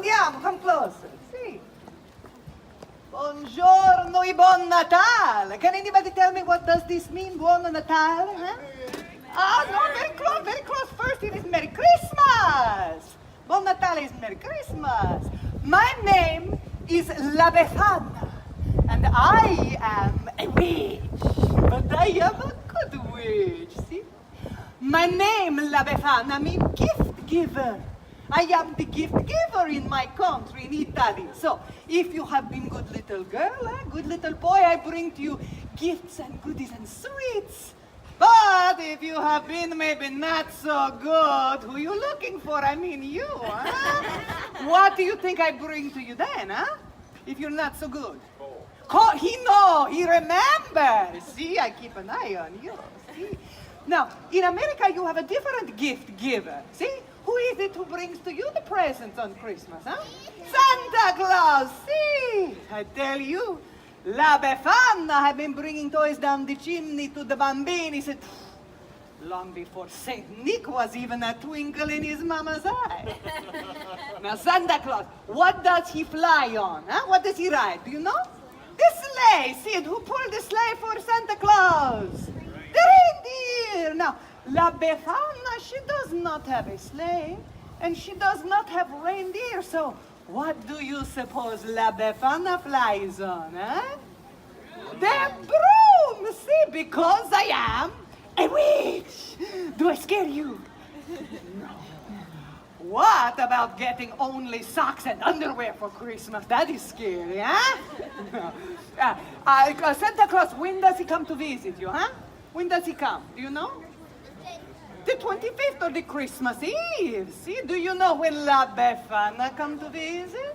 andiamo, come closer. Sì. Buongiorno e buon Natale. Can anybody tell me what does this mean, buon Natale? Huh? Ah, no, very close, very close. First it is Merry Christmas. Buon Natale is Merry Christmas. My name is La Befana, and I am a witch, but I am a good witch, see? My name, La Befana, means gift giver. I am the gift giver in my country, in Italy. So, if you have been good little girl, good little boy, I bring to you gifts and goodies and sweets. But if you have been maybe not so good, who you looking for? I mean you, huh? What do you think I bring to you then, huh? If you're not so good. He remembers. See, I keep an eye on you, see? Now, in America, you have a different gift giver, see? Who is it who brings to you the presents on Christmas, huh? Santa Claus, see? I tell you, La Befana have been bringing toys down the chimney to the bambini long before St. Nick was even a twinkle in his mama's eye. Now, Santa Claus, what does he fly on, huh? What does he ride, do you know? The sleigh, Sid, who pulled the sleigh for Santa Claus? The reindeer. Now, La Befana, she does not have a sleigh, and she does not have reindeer, so what do you suppose La Befana flies on, huh? The broom, see, because I am a witch. Do I scare you? No. What about getting only socks and underwear for Christmas? That is scary, huh? No. Santa Claus, when does he come to visit you, huh? When does he come? Do you know? The 25th or the Christmas Eve. See, do you know when La Befana come to visit?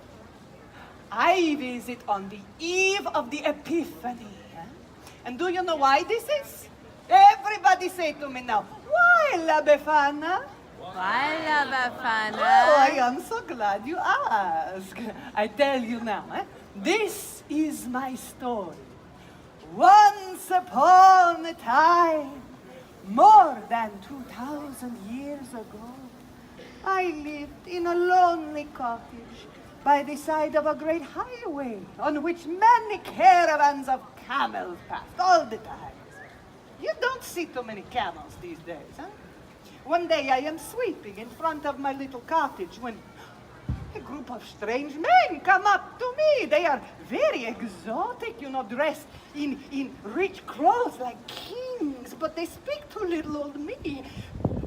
I visit on the eve of the Epiphany. Huh? And do you know why this is? Everybody say to me now, why La Befana? Why La Befana? Oh, I am so glad you asked. I tell you now, this is my story. Once upon a time, more than 2,000 years ago, I lived in a lonely cottage by the side of a great highway on which many caravans of camels passed all the time. You don't see too many camels these days, huh? One day I am sweeping in front of my little cottage when a group of strange men come up to me. They are very exotic, you know, dressed in rich clothes like kings, but they speak to little old me.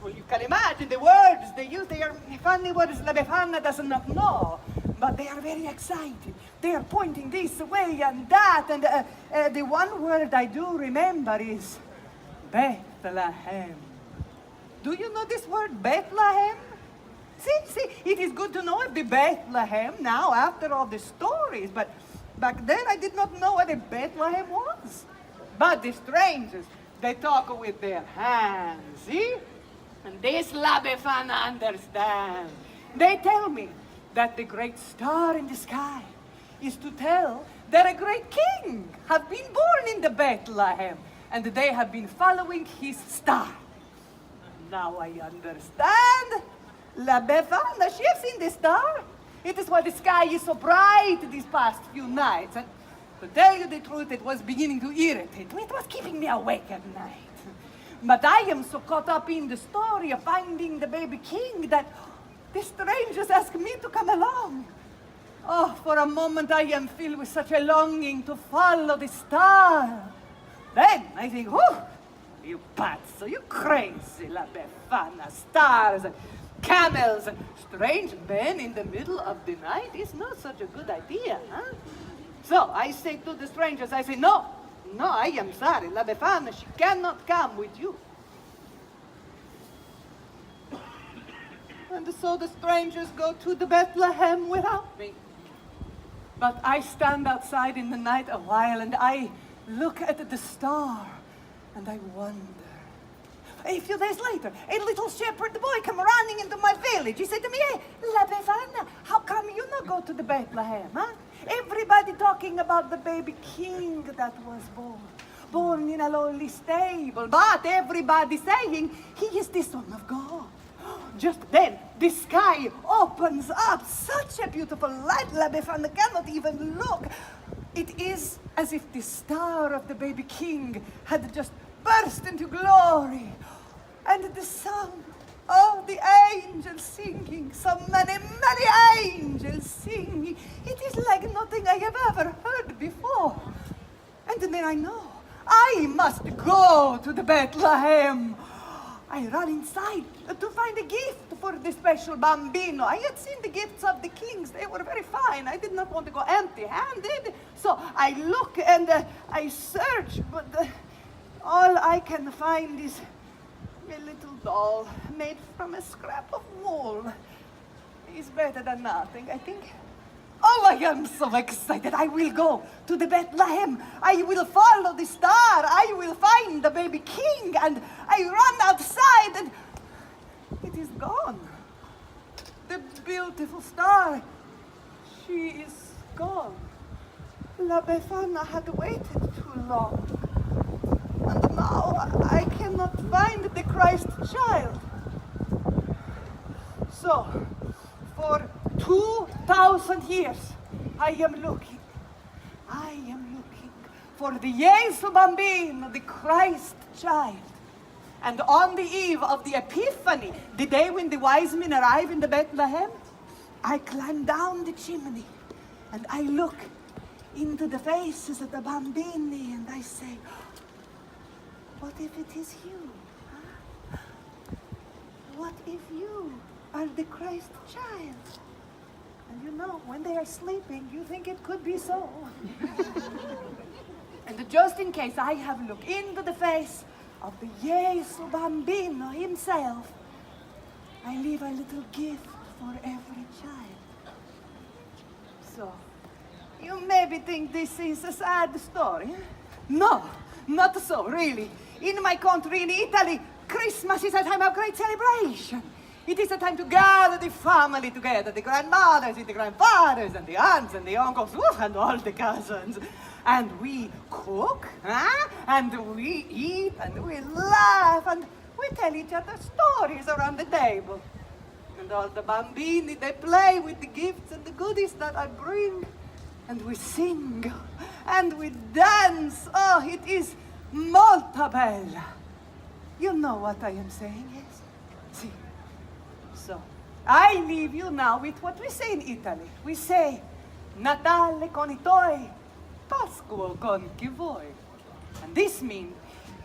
Well, you can imagine the words they use. They are funny words La Befana does not know, but they are very excited. They are pointing this way and that, and the one word I do remember is Bethlehem. Do you know this word, Bethlehem? See, it is good to know the Bethlehem now after all the stories, but back then I did not know what a Bethlehem was. But the strangers, they talk with their hands, see? And this La Befana understand. They tell me that the great star in the sky is to tell that a great king have been born in the Bethlehem, and they have been following his star. Now I understand. La Befana, she has seen the star. It is why the sky is so bright these past few nights. And to tell you the truth, it was beginning to irritate me. It was keeping me awake at night. But I am so caught up in the story of finding the baby king that the strangers ask me to come along. Oh, for a moment I am filled with such a longing to follow the star. Then I think, oh, you pazzo, you crazy, La Befana, stars and camels and strange men in the middle of the night is not such a good idea, huh? So I say to the strangers, I say, no, I am sorry, La Befana, she cannot come with you. And so the strangers go to the Bethlehem without me. But I stand outside in the night a while and I look at the star and I wonder. A few days later, a little shepherd boy come running into my village. He said to me, hey, La Befana, how come you not go to the Bethlehem, huh? Everybody talking about the baby king that was born in a lowly stable, but everybody saying he is the Son of God. Just then, the sky opens up. Such a beautiful light, La Befana cannot even look. It is as if the star of the baby king had just burst into glory. And the sound of the angels singing, so many, many angels singing. It is like nothing I have ever heard before. And then I know I must go to the Bethlehem. I run inside to find a gift for the special bambino. I had seen the gifts of the kings. They were very fine. I did not want to go empty-handed. So I look and I search, but all I can find is a little doll made from a scrap of wool. It's better than nothing, I think. Oh, I am so excited. I will go to the Bethlehem. I will follow the star. I will find the baby king. And I run outside and it is gone. The beautiful star, she is gone. La Befana had waited too long. And now I cannot find the Christ child. So, for 2,000 years, I am looking for the Jesu Bambino, the Christ child. And on the eve of the Epiphany, the day when the wise men arrive in the Bethlehem, I climb down the chimney and I look into the faces of the bambini and I say, what if it is you? Huh? What if you are the Christ child? And you know, when they are sleeping, you think it could be so. And just in case I have looked into the face of the Jesu Bambino himself, I leave a little gift for every child. So, you maybe think this is a sad story. No, not so, really. In my country, in Italy, Christmas is a time of great celebration. It is a time to gather the family together, the grandmothers and the grandfathers and the aunts and the uncles and all the cousins. And we cook, and we eat, and we laugh, and we tell each other stories around the table. And all the bambini, they play with the gifts and the goodies that I bring. And we sing, and we dance. Oh, it is molto bella. You know what I am saying, yes? See. So, I leave you now with what we say in Italy. We say, Natale con I tuoi, Pasquo con chi vuoi. And this means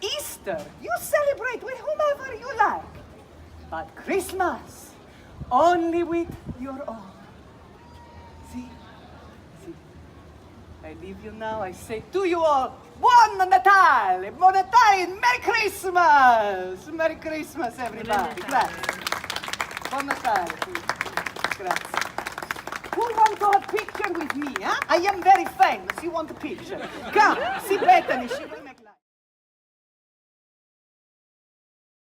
Easter, you celebrate with whomever you like. But Christmas, only with your own. See? See? I leave you now, I say to you all, Buon Natale, Buon Natale, Merry Christmas! Merry Christmas, everybody. Grazie. Buon Natale. Grazie. Who wants to have a picture with me, huh? I am very famous. You want a picture? Come, see Bethany. She will